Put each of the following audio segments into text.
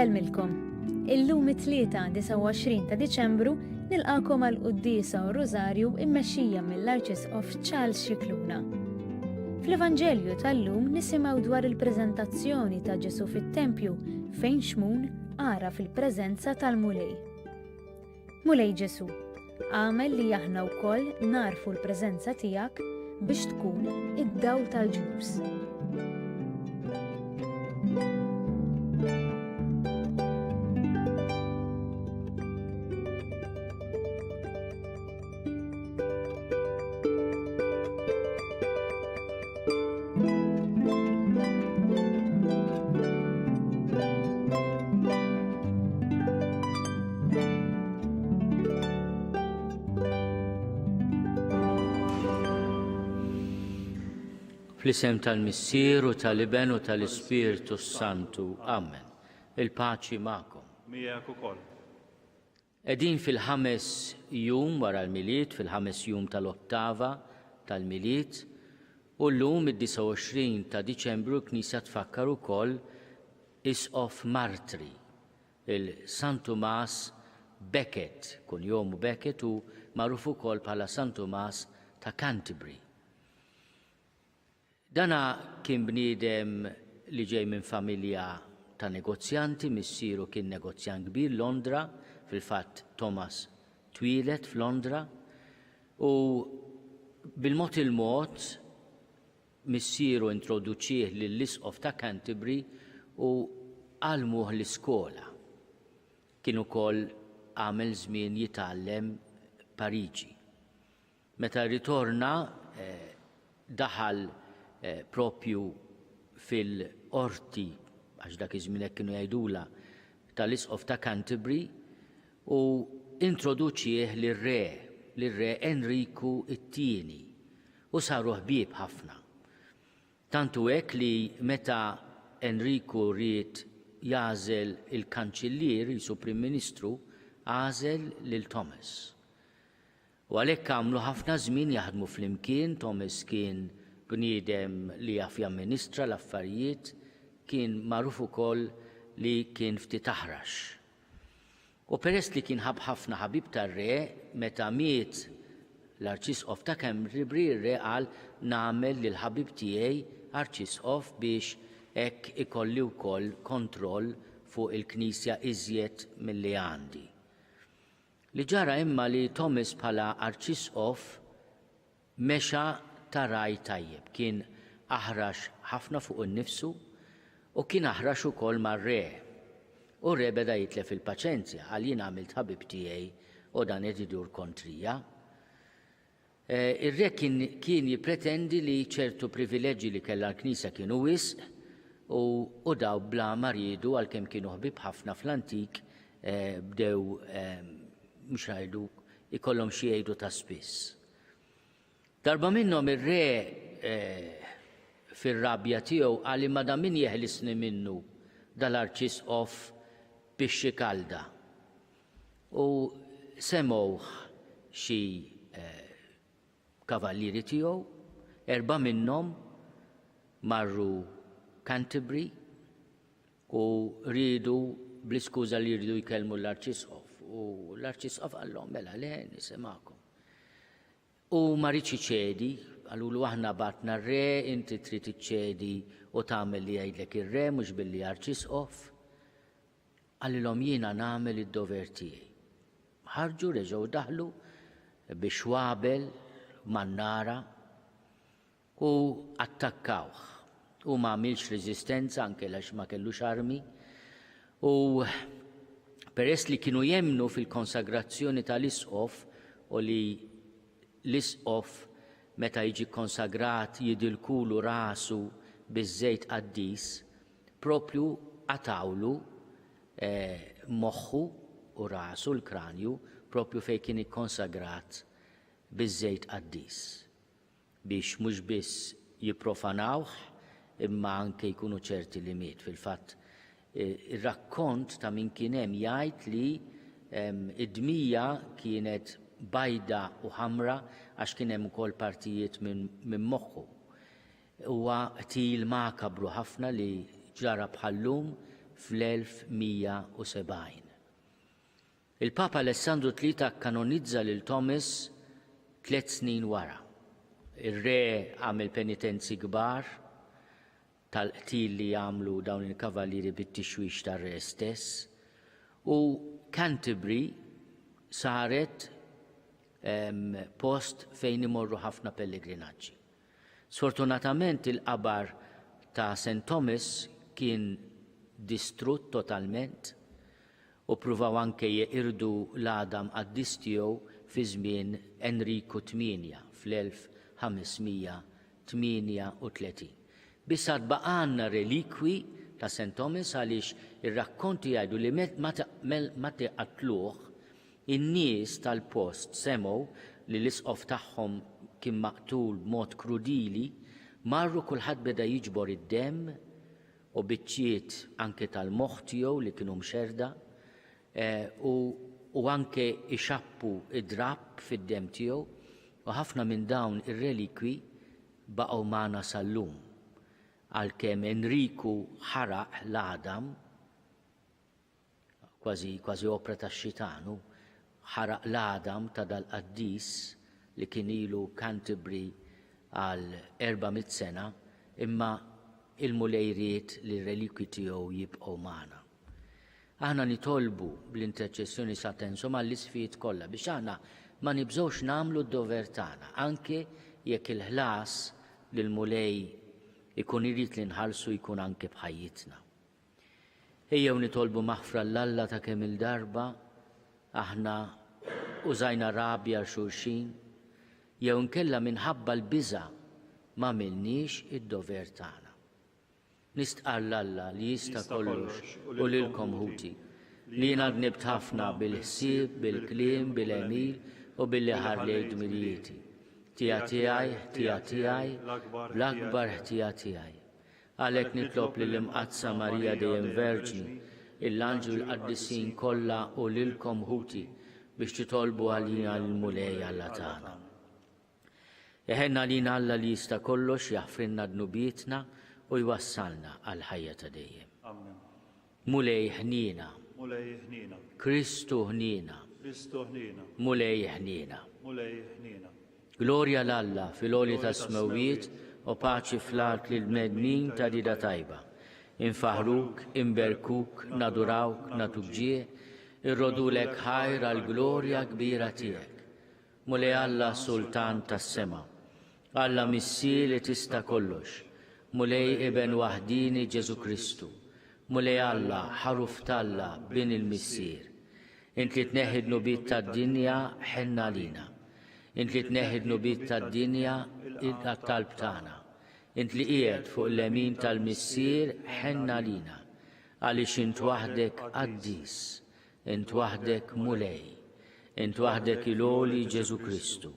Inselmilkom. Illum it-tlieta 29 ta' Diċembru nilqakom għal qudiesa u Rożarju immexxija mill-Arċisqof Charles Scicluna. Fl-Evanġelju tal-lum nisimgħu dwar il-preżentazzjoni ta' Ġesu fit-Tempju fejn Xmun ara fil-preżenza tal-Mulej. Mulej Ġesu, għamel li aħna wkoll narfu l-preżenza tiegħek biex tkun id-dawl tal-ġnus. Fl-isem tal-Missier u tal-Iben u tal-Ispiritu Santu. Amen. Il-paċi ma'kom. Miegħek ukoll. Qegħdin fil-5 jum wara l-Milied, fil-5 jum tal-ottava tal-Milied, u llum id-29 ta' Diċembru Knisja tfakkar ukoll Isqof Martri, il-San Tumas Becket, kun jomu Becket u magħruf ukoll bħala San Tumas ta' Canterbury. Dana kien bniedem li ġej minn familja ta' negozjanti, missieru kien negozjant kbir Londra, fil-fatt Thomas twilet f'Londra, u bil-mod il-mod missieru introduċih lill-Isqof ta' Canterbury u għalmuh l-iskola. Kien ukoll għamel żmien jitgħallem Pariġi. Meta ritorna daħal propju fil-qorti, għax dak iż-żmien hekk kienu jgħidula, tal-Isqof ta' Canterbury u introduċih lir-re Enriku it-tieni u saru ħbieb ħafna. Tantu hekk li meta Enriku ried jagħżel il-Kanċillier, il-Suprim Ministru, għażel lil Thomas. U għalhekk għamlu ħafna żmien jaħdmu flimkien. Thomas kien bniedem li jaf jamministra l-affarijiet, kien magħruf ukoll li kien ftit aħrax. U peress li kien ħafna ħabib tar-re, meta miet l-Arċisqof ta' Canterbury, ir-re qal nagħmel lil ħabib tiegħi Arċisqof biex hekk ikolli wkoll kontroll fuq il-Knisja iżjed milli għandi. Li ġara imma li Thomas bħala Arċisqof mexa ta' raj tajjeb, kien aħrax ħafna fuq innifsu u kien aħrax ukoll mar-re. U r-re beda jitlef il-paċenzja għal jien għamilt ħabib tiegħi u dan qed idur kontrija. Ir-re kien jippretendi li ċertu privileġġi li kellha l-Knisja kienu wisq u daw bla mariedu għalkemm kienu ħbieb ħafna fl-antik bdew mhux ngħidu ikollhom xi jgħidu ta' spiss. Darba minnhom ir-re fir-rabja tiegħu qal imma da min jeħlisni minnu dal-Arċisqof biex kalda. U semgħuh xi kavallieri tiegħu, 4 minnhom marru Canterbury u rridu bl-iskuża li jridu jkellmu l-Arċisqof. U l-Arċisqof qallhom mela le nisimgħakom. U ma rridx iċedi, għalulu aħna batna r-re, inti trid iċċedi u tagħmel li jgħidlek ir-re mhux billi Arċisqof. Għallilhom jiena nagħmel id-dover tiegħi. Ħarġu reġgħu daħlu biex wabel man-nara u attakkawh. U ma għamilx reżistenza anke għax ma kellux armi. U peress li kienu jemmnu fil-konsagrazzjoni tal-Isqof u li l-Isqof meta jiġi konsagrat jidilkulu rasu biż-żejt qaddis, propju għatawlu moħħu u rasu l-kranju propju fejn kien ikkonsagrat biż-żejt qaddis biex mhux biss jipprofanawh imma anke jkunu ċerti li miet. Fil-fatt ir-rakkont ta' min kien hemm jgħid li id-dmija kienet bajda u ħamra għax kien hemm ukoll partijiet minn moħħu. Huwa qtil makabru ħafna li ġara bħallum fl-1170. Il-Papa Alessandru III kanonizza lil Thomas 3 snin wara. Ir-re għamel penitenzi kbar tal-qtil li jagħmlu dawn il-kavallieri bit-tixwix tar-re stess u Canterbury saret post fejn imorru ħafna pellegrinaġġi. Sfortunatament il-qabar ta' St. Thomas kien distrutt totalment u pruvaw anke jeqirdu l-Adam qaddis tiegħu fi żmien Enriku VIII fl-1538. Bissa tbaqgħanna relikwi ta' St. Thomas għaliex ir-rakkonti jgħidu li meta qatluh in-nies tal-post semgħu li l-isqof tagħhom kien maqtul b'mod krudili, marru kulħadd beda jiġbor id-demm u biċċiet anke tal-moħħ tiegħu li kienu mxerda u anke ixappu id-drapp fid-demm tiegħu u ħafna minn dawn ir-relikwi baqgħu magħna sal-lum. Għalkemm Enriku ħaraq l-Adam, kważi opra tax-Xitanu, ħaraq l-Adam ta' dal-qaddis li kien ilu Canterbury għal 400 sena, imma il-mulejriet li r-relikwi tiegħu jibqgħu magħna. Aħna nitolbu bl-interċessjoni sa' tensom għall-isfijiet kollha biex aħna ma nibżgħux nagħmlu d-dover tagħna, anke jekk il-ħlas lil mulej ikun irid li nħallsu jkun anke bħajjitna. Ejjew nitolbu maħfra l-Alla ta' kemm il-darba aħna użajna rabja xulxin jew nkella minħabba l-biża' ma għamilniex id-dover tagħna. Nistqar l-Alla li jista' kollox u lilkom ħuti li jiena gnibt ħafna bil-ħsieb, bil-kliem, bil-emil u billi ħarlejt dmirijieti. Tija tiegħi, l-akbar ħtija tiegħi. Għalhekk nitlob lill-imqazza Marija dejjem Verġni, l-anġlu l-qaddisin kollha u lilkom ħuti biex titolbu għalina l-mulej Alla tagħna. Eħenna għalina Alla li jista' kollox jaħfrinna dnubietna u jwassalna għal ħajja ta' dejjem. Mulej ħnina. Kristu ħnina. Mulej ħnina. Glorja l-Alla fil-għoli ta' smewiet u paċi fl-art lil-medmin ta' dida tajba. Infaħruk, imberkuk, nadurawk, natugġie, irrodulek ħajr għal-glorja kbira tiegħek. Mulej Alla Sultan tas-sema, Alla Missi li tista' kollox, mulej Iben waħdini Ġesu Kristu, mulej Alla ħaruf talla bin il-missier. Int li tneħħid nubiet tad-dinja ħenna lina. Int li tneħħid nubiet tad-dinja it-talb tagħna. Int li qiegħed fuq l-lemin tal-missier ħenna lina. Għaliex int waħdek qaddis, int waħdek mulej, int waħdek il-għoli Ġesu Kristu,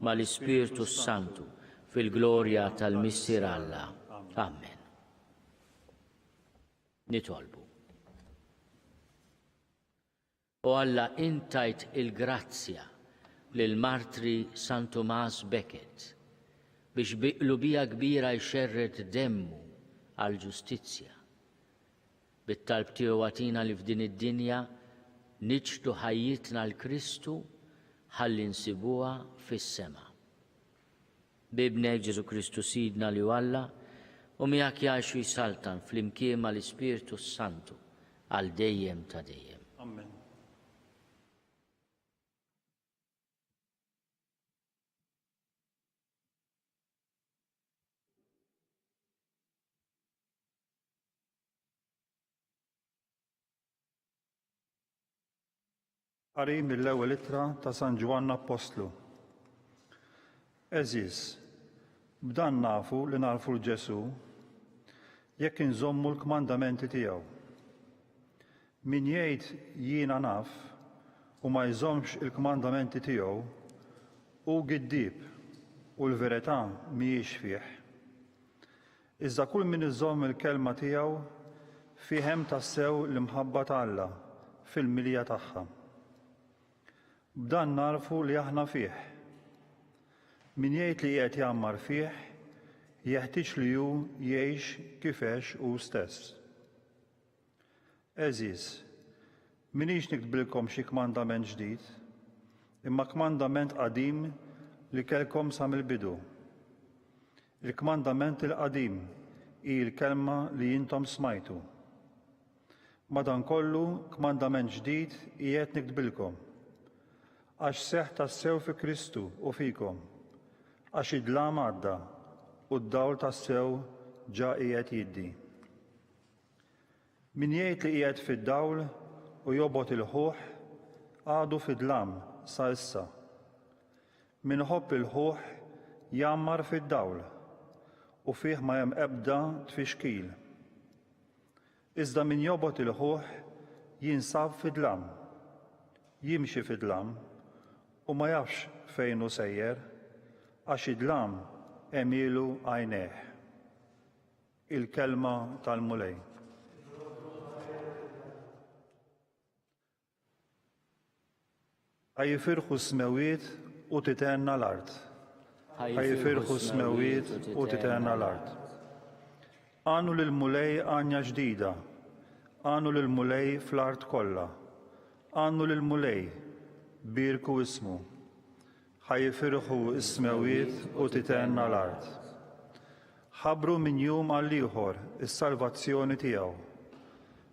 ma l-Ispirtu Santu fil-glorja tal-missier Alla. Amen. Nitolbu. O Alla intajt il-grazzja lil-martri San Tomas Becket biex biqlubija kbira jxerred demmu għal-ġustizzja. Bit-talb tiegħu għatina li f'din id-dinja niġtu ħajjitna l-Kristu ħalli nsibuha fis-sema. Bibnek Ġesu Kristu Sidna li Alla u miegħek jgħixu jsaltan fl-imkien mal-Ispirtu Santu għal dejjem ta' dejjem. Amen. Qari mill-ewwel ittra ta' San Ġwanna Apostlu. Eżis, b'dan nafu li narfu l-Ġesu jekk inżommu l-kmandamenti tiegħu. Min jgħid jiena naf u ma jżommx il-kmandamenti tiegħu hu giddib u l-verità mhijiex fih. Iżda kull min iżomm il-kelma tiegħu fihem tassew l-imħabba ta' Alla fil-milja tagħha. B'dan narfu li aħna fih. Min jgħid li qiegħed jagħmar fih, jeħtieġ li hu jgħix kifex hu stess. Eżis, minix niktbilkom xi kmandament ġdid, imma kmandament qadim li kelkom sa mill-bidu. Il-kmandament il-qadim hi l-kelma li jintom smajtu. Madankollu kmandament ġdid qiegħed niktbilkom, għax seħħ tas-sew fi Kristu u fikom, għax id-dlam għadda u d-dawl tas-sew ġa qiegħed jiddi. Min jgħid li qiegħed fid-dawl u jobgħod il-ħuħ għadu fid-dlam sa issa. Min ħobb il-ħuħ jammar fid-dawl u fih ma hemm ebda tfixkil. Iżda min jobgħod il-ħuħ jinsab fid-dlam, jimxi fid-dlam u ma jafx fejn hu sejjer għax id-dlam hemm ilu għajnejh. Il-kelma tal-mulej. Ħajjifirħu s-smewiet u titenna l-art. Ħajjifirħu s-smewiet u titenna l-art. Għanu lil-mulej għanja ġdida, għanu lil-mulej fl-art kollha, għanu lil-mulej birku ismu. Ħajjifirħu s-smewiet u titenna l-art. Ħabru min jum għall-ieħor is-salvazzjoni tiegħu.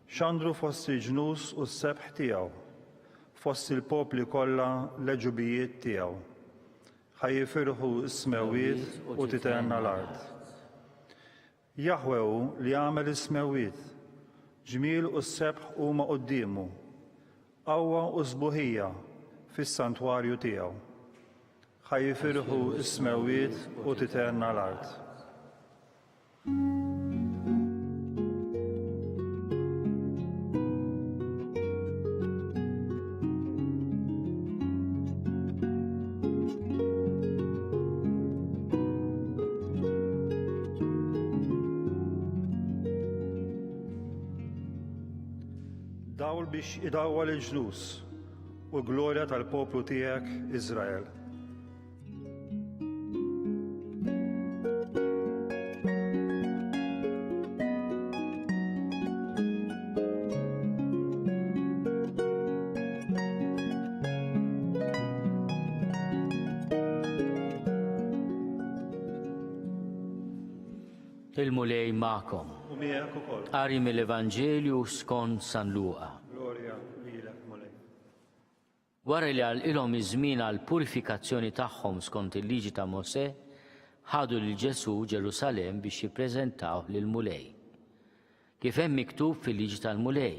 Xandru fost il-ġnus u s-sebħ tiegħu. Fost il-popli kollha l-leġubijiet tiegħu. Ħajjifirħu s-smewiet u titenna l-art. Jaħwew li għamel is-smewiet, ġmiel u s-sebħ huma qudiemu, qawwa u sbuħija fis-santwarju tiegħu. Ħajjifirħu s-smewiet u titenna l-art. Dawl biex idawwal il-ġnus u glorja tal-poplu tiegħek Iżrael. Il-mulej ma'kom. U miegħek ukoll. Qari mill-Evanġelju skont San Luqa. Glorja lilek mulej. Wara li għal-ilhom iż-żmien għal purifikazzjoni tagħhom skont il-liġi ta' Mosè, ħadu lil Ġesu Ġerusalemm biex jippreżentawh lill-mulej. Kif hemm miktub fil-liġi tal-mulej,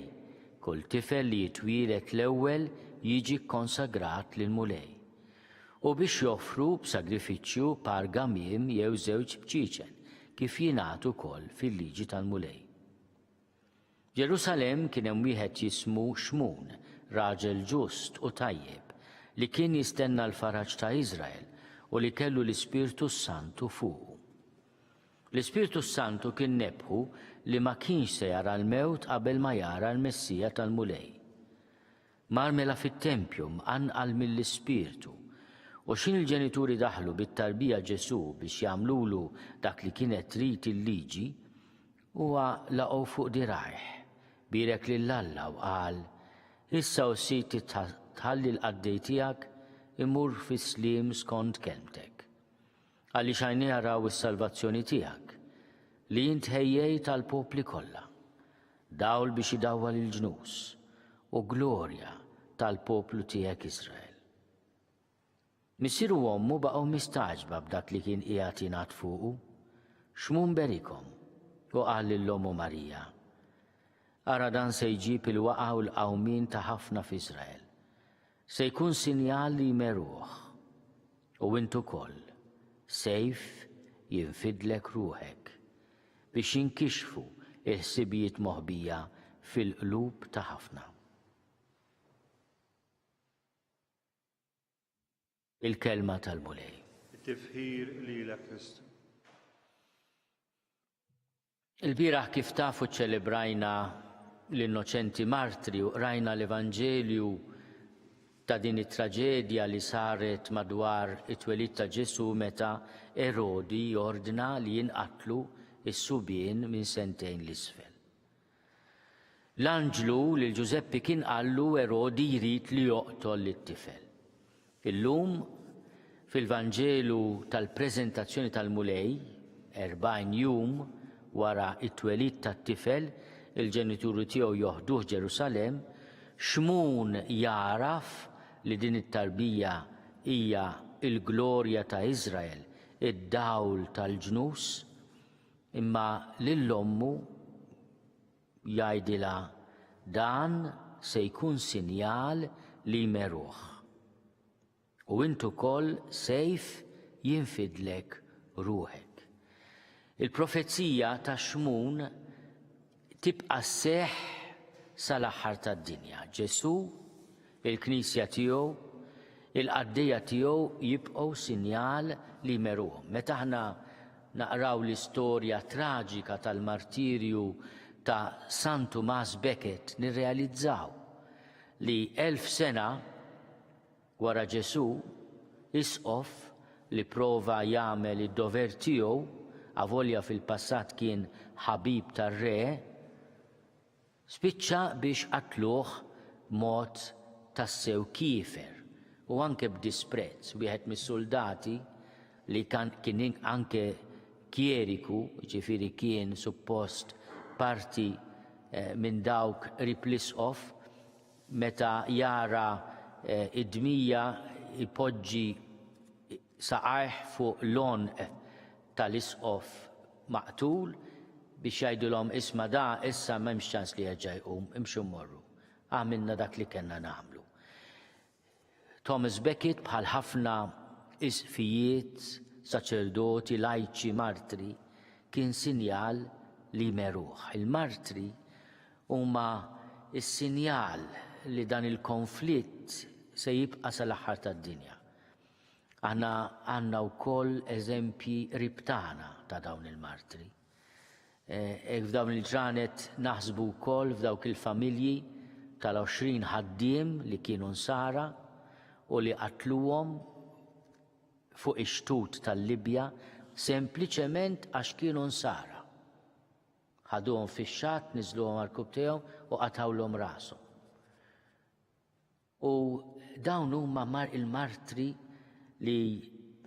kull tifel li jitwielet l-ewwel jiġi konsagrat lill-mulej. U biex joffru b'sagrifiċċju par gamiem jew żewġ bċiċen, kif jingħatu wkoll fil-liġi tal-mulej. Ġerusalemm kien hemm wieħed jismu Xmun, raġel ġust u tajjeb, li kien jistenna l-faraġ ta' Iżrael u li kellu l-Ispirtu Santu fuqu. L-Ispirtu Santu kien nebħu li ma kienx se jara l-mewt qabel ma jara l-Messija tal-mulej. Marmela fit-tempju mqanqal mill-Ispirtu u xin il-ġenituri daħlu bit-tarbija Ġesu biex jagħmlulu dak li kienet trid il-liġi, huwa laqgħu fuq dirajh, birek lill-Alla u qal: issa wsit tħalli l-qaddej tiegħek imur fis-sliem skont kelmtek. Għaliex għajni jaraw is-salvazzjoni tiegħek li int ħejjejt tal-popli kollha, dawl biex idawwal il-ġnus u glorja tal-poplu tiegħek Iżrael. Missieru ommu baqgħu mistaġba b'dak li kien qiegħed jingħad fuqu, Xmun berikom, u qal lill-ommu Marija: ara dan se jġib il-waqa u l-qawmin ta' ħafna f'Iżrael. Se jkun sinjal li jmeruh, u intu koll sejf jinfidlek ruħek biex jinkixfu il-ħsibijiet moħbija fil-qlub ta' ħafna. Il-kelma tal-mulej. Tifħir lilek Kristu. Il-bieraħ kif tafu ċelebrajna l-innoċenti martri u rajna l-Evanġelju ta' din it-traġedja li saret madwar it-twelid ta' Ġesu meta Erodi jordna li jinqatlu is-subien minn sentejn l-isfel. L-anġlu li Giuseppi kien qallu Erodi jrid li joqtol lit-tifel. Illum fil-Vanġelu tal-preżentazzjoni tal-mulej, 40 jum wara it-twelid tat-tifel, il-ġenituri tiegħu joħduh Ġerusalemm, Xmun jaraf li din it-tarbija hija il-glorja ta' Iżrael, id-dawl tal-ġnus, imma lill-ommu jgħidilha dan se jkun sinjal li jmeruh. U intu koll sejf jinfidlek ruħek. Il-profezija ta' Xmun tibqa' sseħħ sal-aħħar tad-dinja. Ġesu, il-Knisja tiegħu, il-qaddejja tiegħu jibqgħu sinjal li jmeruhom. Meta aħna naqraw l-istorja traġika tal-martirju ta' San Tumas Becket nirrealizzaw li 1000 sena wara Ġesu isqof li prova jagħmel id-dover tiegħu avolja fil-passat kien ħabib tar-re, spiċċa biex qatluh mod tassew kiefer u anke b'disprezz. Wieħed mis-soldati li kien anke kieriku, ġifieri kien suppost parti minn dawk riplisqof, meta jara id-dmija ipoġġi saqajh fuq lon tal-isqof maqtul biex jgħidulhom isma' da issa m'hemmx ċans li jerġa' jqum, imxu mmorru. Għamilna dak li kellna nagħmlu. Thomas Becket bħal ħafna isfijiet, saċerdoti, lajċi, martri kien sinjal li jmeruh. Il-martri huma s-sinjal li dan il-konflitt se jibqa' sal-aħħar tad-dinja. Aħna għandna wkoll eżempji ribtana ta' dawn il-martri. F'dawn il-ġranet naħsbu wkoll f'dawk il-familji tal-20 ħaddiem li kienu nsara u li qatluhom fuq ix-xtut tal-Libja sempliċement għax kienu nsara. Ħaduhom fix-xatt, niżluhom għall-kub tiegħu u qatawlhom rashom. U dawn huma il-martri li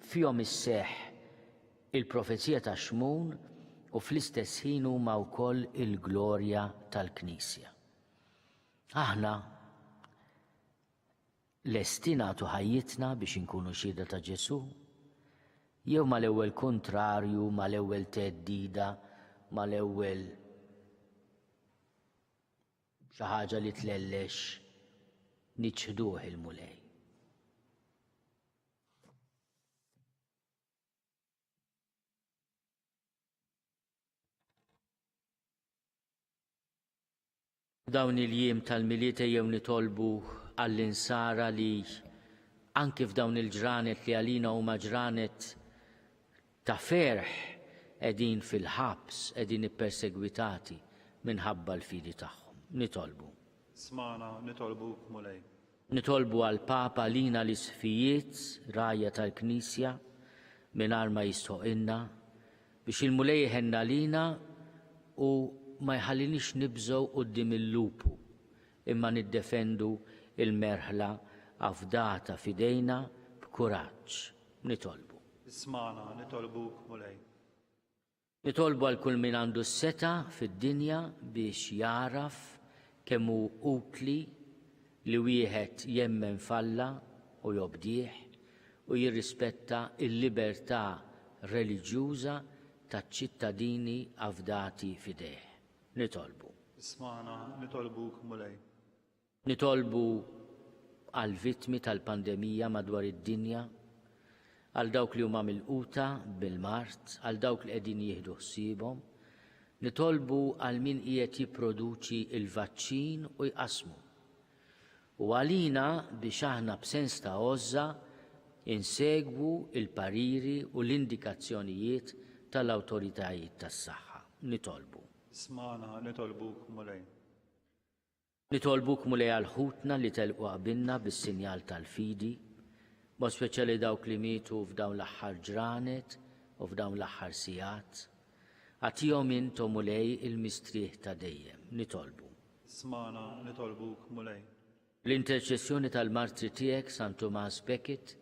fihom isseħħ il-profezija ta' Xmun u fl-istess ħin huma wkoll il-glorja tal-Knisja. Aħna lesti nagħtu ħajjitna biex inkunu xhieda ta' Ġesu? Jew mal-ewwel kontrarju, mal-ewwel theddida, mal-ewwel xi ħaġa li tlellex niċħduh il-mulej. Dawn il-jiem tal-milieta jew nitolbu għall-insara li anke f'dawn il-ġranet li għalina huma ġranet ta' ferħ qegħdin fil-ħabs, qegħdin ippersegwitati minħabba l-fidi tagħhom. Nitolbu. Smana nitolbu mulej. Nitolbu għall-Papa lina l-isfijiet rajja tal-Knisja mingħajr ma jistoqilna biex il-mulej jħenna lina u ma jħallinix nibżgħu quddiem il-lupu imma niddefendu il-merħla afdata fidejna b'kuraġġ. Nitolbu. Ismana nitolbu mulej. Nitolbu għal kull min għandu s-seta fid-dinja biex jaraf kemm hu utli li wieħed jemmen falla u jobdieħ u jirrispetta il-libertà reliġjuża taċ-ċittadini afdati fidejh. Nitolbu. Ismana nitolbu mulej. Nitolbu għal vittmi tal-pandemija madwar id-dinja, għal dawk li huma milquta bil-mart, għal dawk li qegħdin jieħdu ħsiebhom. Nitolbu għal min qiegħed jipproduċi il-vaċċin u jqasmu. U għalina biex aħna b'sens ta' għoża insegwu il-pariri u l-indikazzjonijiet tal-awtoritajiet tas-saħħa. Nitolbu. Ismana nitolbuk mulej. Nitolbuk mulej għal ħutna li telqu qabilna bis-sinjal tal-fidi, mod speċjali dawk li mietu f'dawn l-aħħar ġranet u f'dawn l-aħħar sigħat. Għatihom intom mulej il-mistrieħ ta' dejjem. Nitolbu. Smana nitolbuk mulej. L-interċessjoni tal-martri tiegħek San Tomas Becket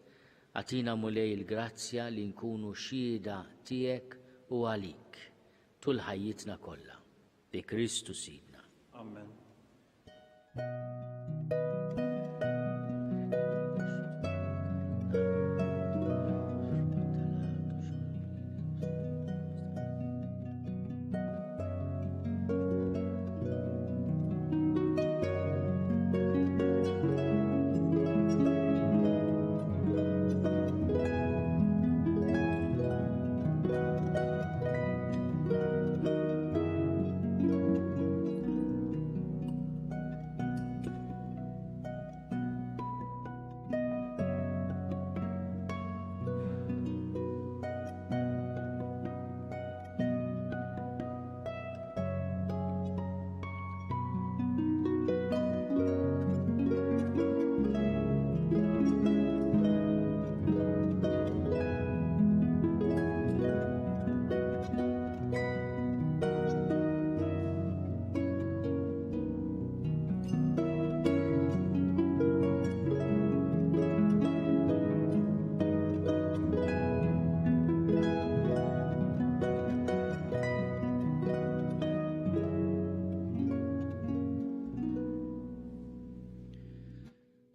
għatina mulej il-grazzja li nkunu xhieda tiegħek u għalik tul ħajjitna kollha. Bi Kristu Sidna. Amen.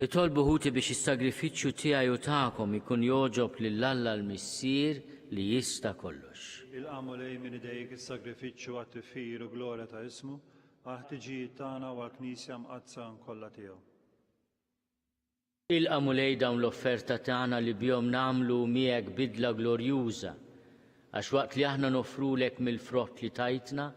Itolbu ħuti biex is-sagrifiċċju tiegħi u tagħkom ikun joġob lill-Alla l-Missier li jista' kollox. Il-qamu lej minn idejk is-sagrifiċċju għat-tifir u glorja ta' ismu għal-ħtiġijiet tagħna u għall-Knisja mqazza kollha tiegħu. Ilqamu lej dawn l-offerta tagħna li bihom nagħmlu miegħek bidla glorjuża għax waqt li aħna nofrulek mill-frott li tajtna,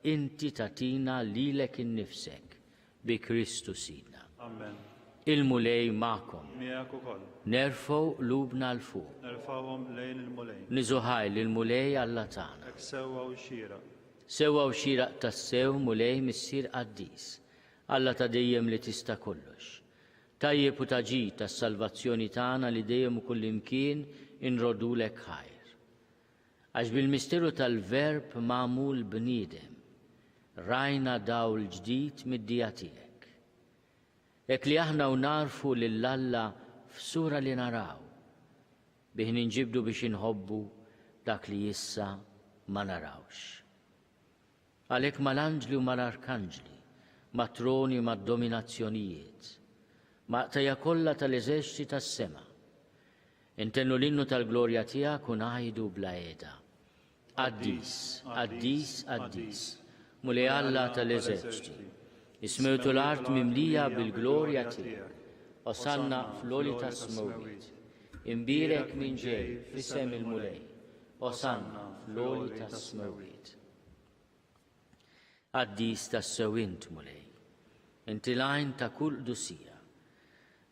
inti tatina lilek innifsek bi Kristu Sidna. Amen. Il-mulej ma'kom. Miegħek ukoll. Nerfgħu lubna l fuq. Nerfawhom lejn il-mulej. Niżuħaj lill-mulej Alla tagħna. Hekk sewwa u xieraq. Sewwa u xieraq tas-sew mulej missier qaddis. Alla ta' dejjem li tista' kollox. Tajjeb u taġid tas-salvazzjoni tagħna li dejjem u kullimkien inrodulek ħajr. Għax bil-misteru tal-verb magħmul bniedem rajna dawl ġdid mid-dija tiegħek. Ek li aħna u narfu lill-Alla f'sura li naraw, bih ninġibdu biex inħobbu dak li jissa ma narawx. Għalek mal-anġli u mal-arkanġli, matroni u mad-dominazzjonijiet, maqtajja kollha tal-eżerċiti tas-sema, intennu l-innu tal-glorja tiegħek u ngħidu bla qiegħda. Qaddis, qaddis, qaddis, mulej Alla tal-eżerċiti. Ismewtu l-art mimlija bil-glorja tiegħek, osanna fl-oli tas-smawit. Imbirek minn ġej f'isem il-mulej, osanna fl-oli tas-smawit. Qaddis tas-sewint mulej, inti lajn ta' kull dusija.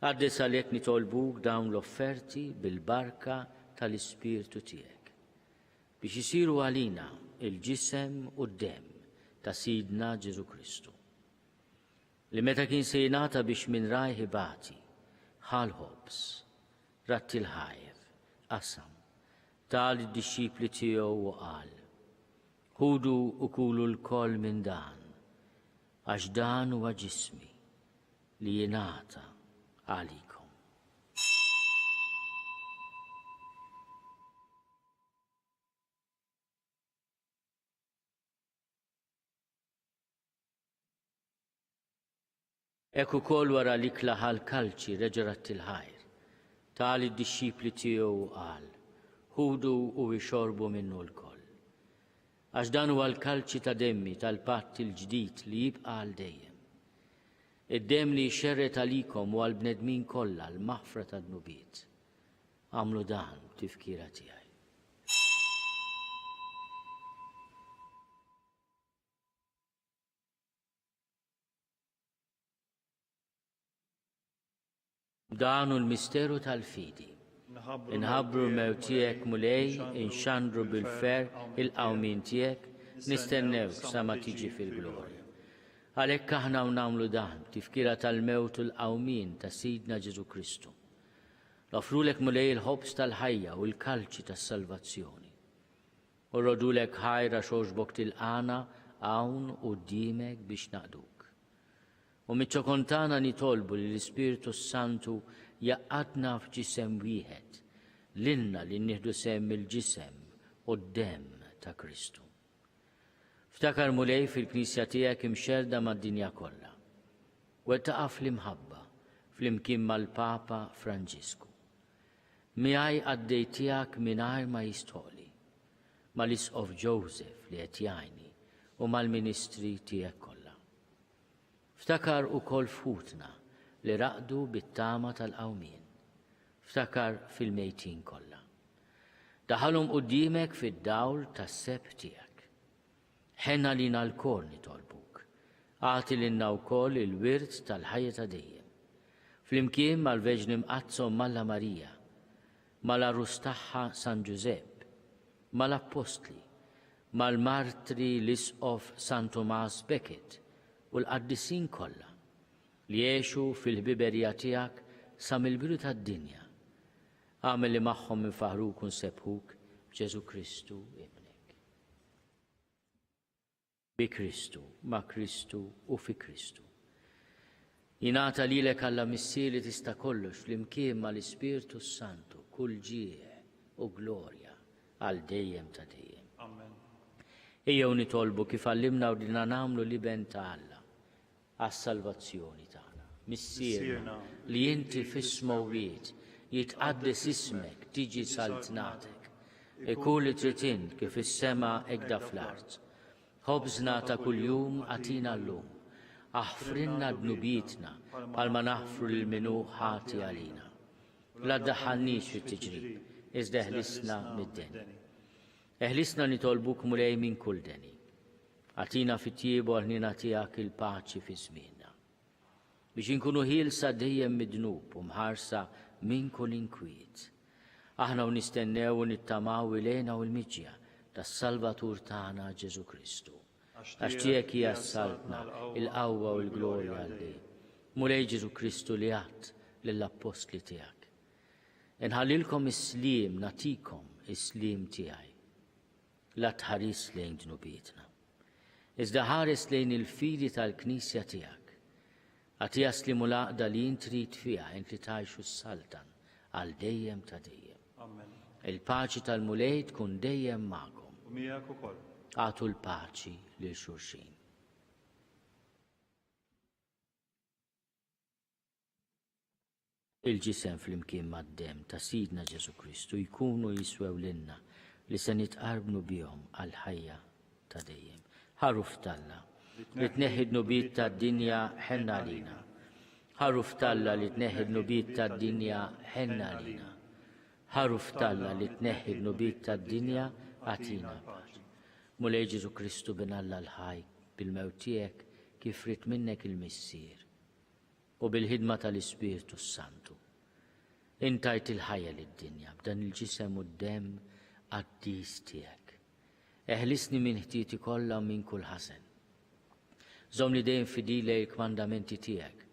Għaddis għalhekk nitolbuk dawn l-offerti bil-barka tal-Ispirtu tiegħek biex isiru għalina il-ġisem u d-dem ta' Sidna Ġesu Kristu. Li meta kien se jingħata biex minn rajħi bati, ħal ħobs, ratti l-ħajr, qasam, tal id-disċipli tiegħu u qal, ħudu u kulu l-koll minn dan, għax dan huwa ġismi li jingħata għalikom. Ek ukoll wara li klaħal kalċi reġerat il-ħajr, tal id-disċipli tiegħu qal, ħudu u jxorbu minnu l-koll. Għax dan huwa l-kalċi ta' demmi tal-patt il-ġdid li jibqa' għal dejjem. Id-demm li jxerret għalikom u għall-bnedmin kollha l-maħfra tad-nubiet. Għamlu dan tifkira tiegħi. Dan l-misteru tal-fidi. Inħabbru l-mew tiegħek mulej, inxandru bil-fer il-qawmin tiegħek, nistennew sa ma tiġi fil-glorja. Għalhekk aħna nagħmlu dan tifkira tal-mewt u l-qawmin ta' Sidna Ġesu Kristu. Nofrulek mulej il-ħobs tal-ħajja u l-kalċi tas-salvazzjoni. U rodulek ħajra xoġbok tilqana hawn quddiemek biex naqduk. U miċ-ċokontana nitolbu li l-Ispiritu Santu jaqqadna f'ġisem wieħed, l-inna li nieħdu sehem il-ġisem u d-dem ta' Kristu. Ftakar mulej fil-Knisja tiegħek imxerda mad-dinja kollha. Wettaqa fl-imħabba fl-imkien mal-Papa Franġisku. Miegħi għaddej tiegħek mingħajr ma jistoqli, mal-Isqof Joseph li qed jgħinni u mal-Ministri tiegħek kollha. Ftakar ukoll futna li raqdu bit-tama tal-qawmien. Ftakar fil-mejtin kollha. Daħalhom quddiemek fid-dawl tas-seb tiegħek. Ħenna lina l-kol nitolbuk. Għati lilna wkoll il-wirt tal-ħajja ta' dejjem. Flimkien mal-Veġni Mqazzom Malla Marija, mal-Arus tagħha San Giuseppe, mal-Apostli, mal-Martri l-Isqof San Tomas Becket u l-qaddisin kollha li jgħixu fil-ħbiberija tiegħek sa mill-bidu tad-dinja. Għamel li magħhom infaħruk u nsebħuk b'Ġesu Kristu ibnek. Bi Kristu, ma' Kristu u fi Kristu. Jingħata lilek Alla missieri tista' kollox flimkien mal-Ispiritu Santu kull ġieħ u glorja għal dejjem ta' dejjem. Amen. Ejjew nitolbu kif għallimna u dina nagħmlu liben ta' Alla għas-salvazzjoni tagħna. Missierna li inti fis-smowiet jitqaddis ismek tiġi saltnatek. Ikun li trid int kif is-sema hekk fl-art. Ħobżna ta' kuljum għatina llum. Aħfrinna dnubietna palma naħfru lil minu ħati għalina. La ddaħħalniex fit-tiġrib, iżda eħlisna mid-deni. Eħlisna nitolbuk mulej minn kull deni. Għatina fit-tiebu għal-ħnina tiegħek il-paċi fi żmienna. Biex inkunu ħielsa dejjem mid-dnub u mħarsa minn kull inkwiet. Aħna u nistennew u nittamaw ilejna u l-miġja tas-Salvatur tagħna Ġesu Kristu. Għax tiegħek hija s-saltna, il-qawwa u l-glorja għaldej. Mulej Ġesu Kristu li għadt lill-Apostli tiegħek. Inħallilkom is-sliem, natikom is-sliem tiegħi. La tħares lejn dnubietna. Iżda ħares lejn il-fidi tal-Knisja tiegħek. Għatija slimu laqda li int trid fiha int li tgħixu s-saltan għal dejjem ta' dejjem. Amen. Il-paċi tal-mulej tkun dejjem magħkom. U miegħek ukoll. Għatu l-paċi lil xulxin. Il-ġisem fl-imkien mad-dem ta' Sidna Ġesu Kristu jkunu jiswew lilna li se nitqarbnu bihom għal ħajja ta' dejjem. Ħaruf talla li tneħħi d-nubiet tad-dinja ħenna lina. Ħaruf talla li tneħħi d-nubiet tad-dinja ħenna lina. Ħaruf talla li tneħħi d-nubiet tad-dinja għatina paċi. Mulej Ġesu Kristu bin Alla l-ħaj bil-mewt tiegħek kif rid minnek il-missier u bil-ħidma tal-Ispiritu Santu. Intajt il-ħajja lid-dinja b'dan il-ġisem u d-dem għaddis tiegħek. Eħlisni minn ħtieti kollha minn kull ħasen. Żomm li dejjem fidili l-kmandamenti tiegħek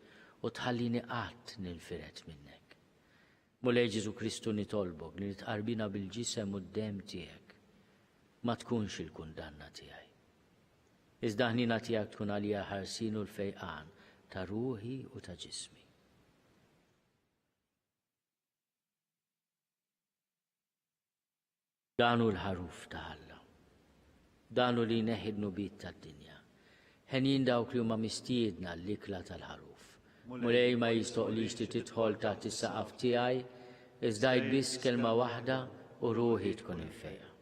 u tħallini qatt ninfiret minnek. Mulej Ġesu Kristu nitolbok li tqarbina bil-ġisem u d-dem tiegħek. Ma tkunx il-kundanna tiegħi. Iżda ħnina tiegħek tkun għalija ħarsin u l-fejqan ta' ruħi u ta' ġismi. Danu l-ħaruf ta' Alla. Danu li neħi d-nubiet tad-dinja. Ħenjin dawk li huma mistiedna l-ikla tal-ħaruf. Mulej ma jistoqlix li tidħol taħt is-saqaf tiegħi, iżda biss kelma waħda u ruħi tkun infejqa.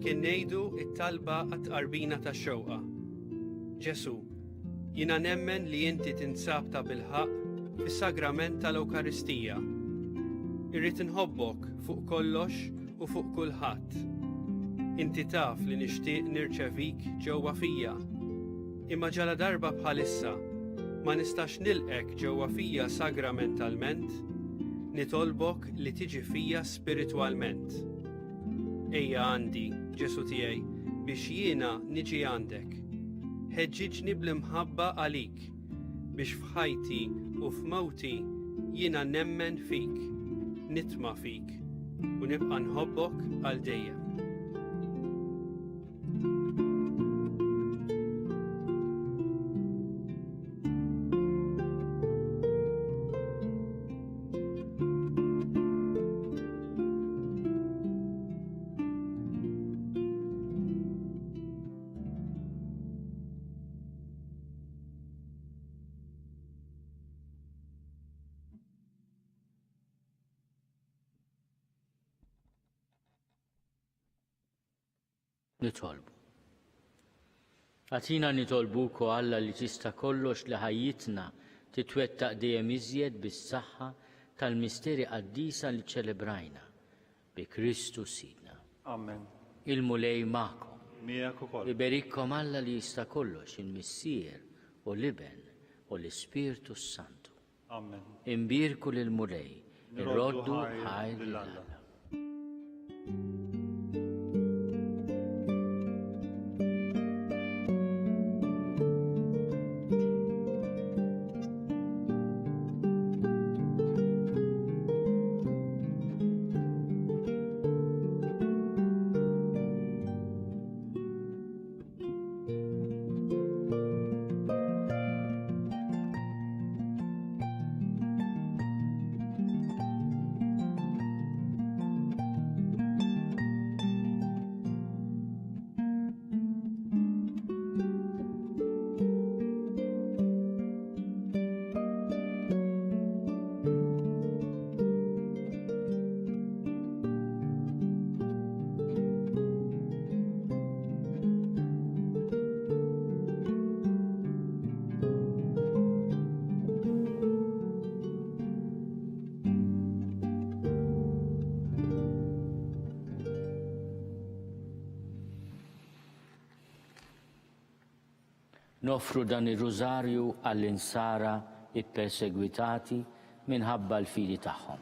flimkien ngħidu t-talba għat-tqarbina tax-xewqa. Ġesu, jiena nemmen li inti tinsab ta' bilħaq fis-sagrament tal-Ewkaristija. Irrid inħobbok fuq kollox u fuq kulħadd. Inti taf li nixtieq nirċevik ġewwa fija. Imma ġala darba bħalissa ma nistax nilqek ġewwa fija sagramentalment, nitolbok li tiġi fija spiritwalment. Ejja għandi, Ġesu tiegħi, biex jiena niġi għandek. Ħeġġiġni bl-imħabba għalik, biex f'ħajti u f'mewti jiena nemmen fik, nitma' fik, u nibqa' nħobbok għal dejjem. Nitolbu. Għatina nitolbuku Alla li tista' kollox li ħajjitna titwettaq dejjem iżjed bis-saħħa tal-misteri qaddisa li ċelebrajna bi Kristu Sidna. Amen. Il-mulej magħkom. Miegħek ukoll. Iberikkom Alla li jista' kollox il-Missier u l-Iben u l-Ispirtu Santu. Amen. Imbirku lil-mulej, irroddu ħajr lill-Alla. Nofru dan ir-rużarju għall-insara ippersegwitati minħabba l-fili tagħhom.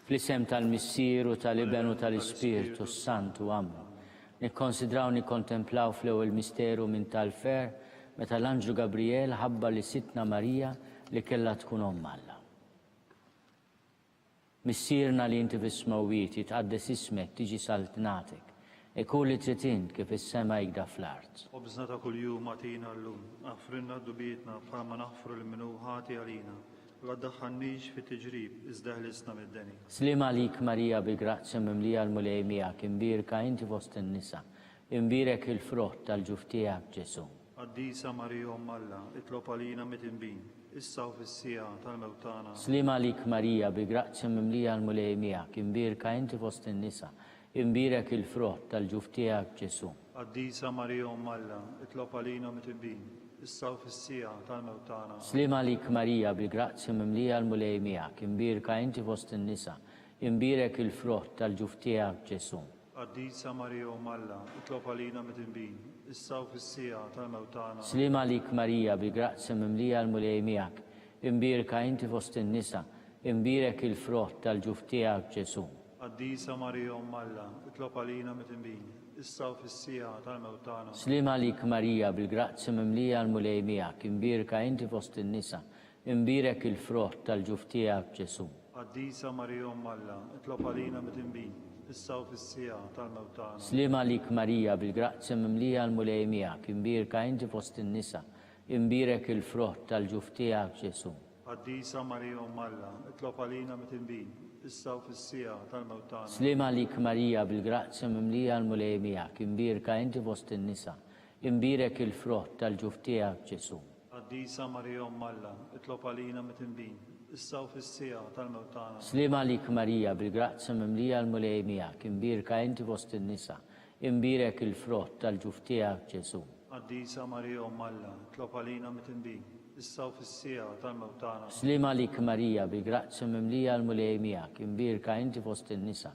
Fl-isem tal-Missieru tal-Iben u tal-Ispirtu Santu Amen. Nikkonsidraw nikkontemplaw fl-ewwel misteru minn tal-fer meta l-Anġlu Gabriel ħabba li Sitna Marija li kellha tkun Omm Alla. Missierna li inti fis-smawwiet jitqaddes ismek tiġi saltnatek. Ikun li trid int kif is-sema jgda fl-art. Obżna ta' kuljum għatina llum, aħfrinna d-dubietna bħalma naħfru l-minu ħati għalina, u għaddaħħannix fit-tiġrib, iżda ħlisna mid-deni. Slima għalik Marija bil-grazzja mimlija l-mulej miegħek, imbirka inti fost in-nisa, imbirek il-frott tal-ġuf tiegħek Ġesu. Qaddisa Marija Omm Alla, itlob għalina mit-inbin, issa u fis-sija tal-mewtana. Slima għalik Marija bil-grazzja mimlija l-mulej miegħek, imbirka inti fost in-nisa, imbirek il-frott tal-ġuf tiegħek Ġesu. Qaddisa Marija Omm Alla, itlob għalina mit-inbin, issa u fis-sija tal-mewtana. Slima għalik Marija bil-grazzja mimlija l-mulej miegħek, imbirka inti fost in-nisa, imbirek il-frott tal-ġuf tiegħek Ġesu. Qaddisa Marija Omm Alla, itlob għalina mit-inbin, issa u fis-sija tal-mewtana. Slima għalik Marija bil-grazzja mimlija l-mulej miegħek, imbirka inti fost in-nisa, imbirek il-frott tal-ġuf tiegħek Ġesu. Qaddisa Marija Omm Alla, itlob għalina mit-inbin, issa u fis-sija tal-mewtana. Slima għalik Marija bil-grazzja mimlija l-mulej miegħek, imbirka inti fost in-nisa, imbirek il-frott tal-ġuf tiegħek Ġesu. Qaddisa Marija Omm Alla, itlob għalina mit-inbin, issa u fis-sija tal-mewtana. Slima għalik Marija bil-grazzja mimlija l-mulej miegħek, imbirka inti fost in-nisa, imbirek il-frott tal-ġuf tiegħek Ġesu. Qaddisa Marija Omm Alla, itlob għalina mit-inbin, issa u fis-sija tal-mewtana. Slima għalik Marija bil-grazzja mimlija l-mulej miegħek, imbirka inti fost in-nisa, imbirek il-frott tal-ġuf tiegħek Ġesu. Qaddisa Marija Omm Alla, itlob għalina mit-inbin, issa u fis-sija tal-mewtana. Slima għalik Marija bil-grazzja mimlija l-mulej miegħek, imbirka inti fost in-nisa, imbirek il-frott tal-ġuf tiegħek Ġesu. Qaddisa Marija Umm Alla, tlob għalina mit-tinbin, issa u fis-sija tal-mewt tagħna. Slim għalik Marija, bi grazzja mimlija l-mulej miegħek, imbirka inti fost in-nisa,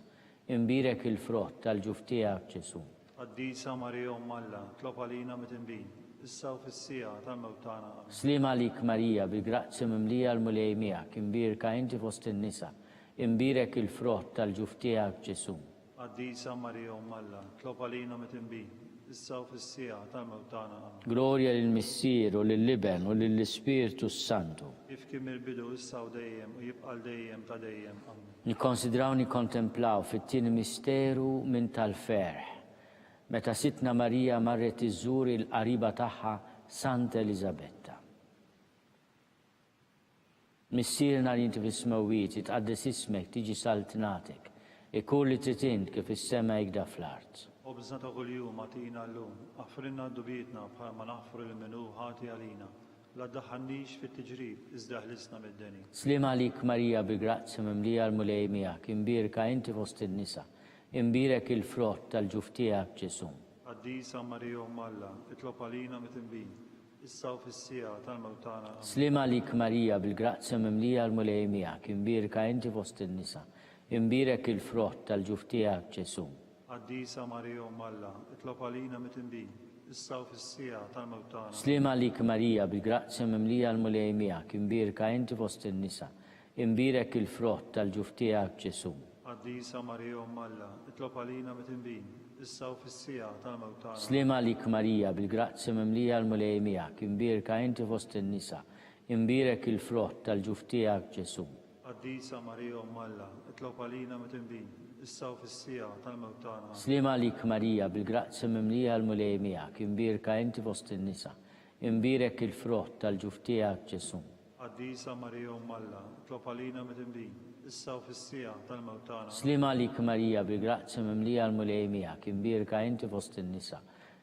imbirek il-frott tal-ġuf tiegħek Ġesu. Qaddisa Marija Umm Alla, tlob għalina mit-tinbin, issa u fis-sija tal-mewt tagħna. Slim għalik Marija, bi grazzja mimlija l-mulej miegħek, imbirka inti fost in-nisa, imbirek il-frott tal-ġuf tiegħek Ġesu. Qaddisa Marija Umm Alla, tlob għalina mit-tinbin, issa u fis-sija tal-mewt tagħna. Gloria lill-Missier u lill-Liben u lill-Ispirtu Santu. Kif kien mill-bidu issa u dejjem u jibqa' dejjem ta' dejjem. Amen. Nikkonsidraw nikkontemplaw fit-tieni misteru minn tal-ferħ. Meta sitna Marija marret iżżur il-qariba tagħha Santa Elisabetta. Missierna li inti fis-smewwiet jitqaddes ismek tiġi saltnatek, ikun li trid int kif is-sema jgda fl-art. وبزنا كل يوم عطينا اللوم أغفرنا ذنوبنا بحال ما نغفر المنو هاتي علينا لا تدخلنيش في التجريب ازدهلسنا من الدنيا. Slim għalik Marija bi grazzja mimlija l-mulej miegħek, imbirka inti fost in-nisa, imbirek il-frott tal-ġuf tiegħek Ġesu. قديسة مريم أم الله اطلب علينا متنبين issa u fis-sija tal-mewt tagħna. Slim għalik Marija bil-grazzja mimlija l-mulej miegħek, imbirka inti fost in-nisa, imbirek il-frott tal-ġuf tiegħek Ġesu. Qaddisa Marija Umm Alla, itlob għalina mit-tinbin, issa u fis-sija tal-mewt tagħna. Slim għalik Marija bil-grazzja mimlija l-mulej miegħek, imbirka inti fost in-nisa, imbirek il-frott tal-ġuf tiegħek Ġesu. Qaddisa Marija Umm Alla, itlob għalina mit-tinbin, issa u fis-sija tal-mewt tagħna. Slim għalik Marija bil-grazzja mimlija l-mulej miegħek, imbirka inti fost in-nisa, imbirek il-frott tal-ġuf tiegħek Ġesu. Qaddisa Marija Umm Alla, itlob għalina mit-tinbin, issa u fis-sija tal-mewt tagħna. Slim għalik Marija bil-grazzja mimlija l-mulej miegħek, imbirka inti fost in-nisa, imbirek il-frott tal-ġuf tiegħek Ġesu. Qaddisa Marija Umm Alla, itlob għalina mit-tinbin, issa u fis-sija tal-mewt tagħna. Slim għalik Marija bil-grazzja mimlija l-mulej miegħek, imbirka inti fost in-nisa,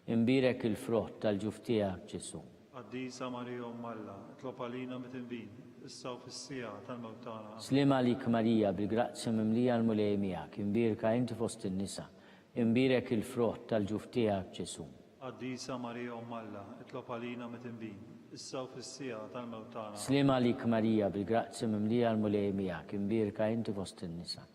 imbirek il-frott tal-ġuf tiegħek Ġesu. Qaddisa Marija Umm Alla, itlob għalina mit-tinbin, issa u fis-sija tal-mewt tagħna. Slim għalik Marija bil-grazzja mimlija l-mulej miegħek, imbirka inti fost in-nisa, imbirek il-frott tal-ġuf tiegħek Ġesu. Qaddisa Marija Umm Alla, itlob għalina mit-tinbin, issa u fis-sija tal-mewt tagħna. Slim għalik Marija bil-grazzja mimlija l-mulej miegħek, imbirka inti fost in-nisa,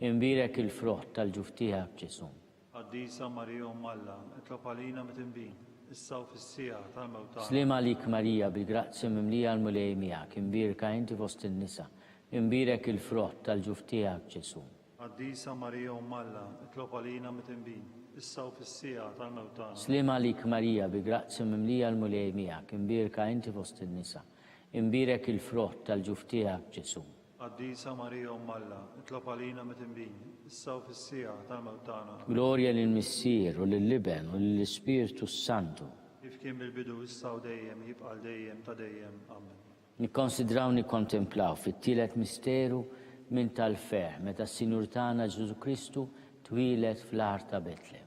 imbirek il-frott tal-ġuf tiegħek Ġesu. Qaddisa Marija Umm Alla, itlob għalina mit-tinbin, issa u fis-sija tal-mewt tagħna. Slim għalik Marija bil-grazzja mimlija l-mulej miegħek, imbirka inti fost in-nisa, imbirek il-frott tal-ġuf tiegħek Ġesu. Qaddisa Marija Umm Alla, itlob għalina mit-tinbin, issa u fis-sija tal-mewt tagħna. Slim għalik Marija bil-grazzja mimlija l-mulej miegħek, imbirka inti fost in-nisa, imbirek il-frott tal-ġuf tiegħek Ġesu. Qaddisa Marija Umm Alla, itlob għalina mit-tinbin, issa u fis-sija tal-mewt tagħna. Gloria lill-Missier u lill-Liben u lill-Ispirtu Santu. Kif kien bil-bidu issa u dejjem jibqa' dejjem ta' dejjem. Amen. Nikkonsidraw nikkontemplaw fit-tielet misteru minn tal-ferħ meta s-Sinjur tagħna Ġesu Kristu twilet fl-art ta' Betlem.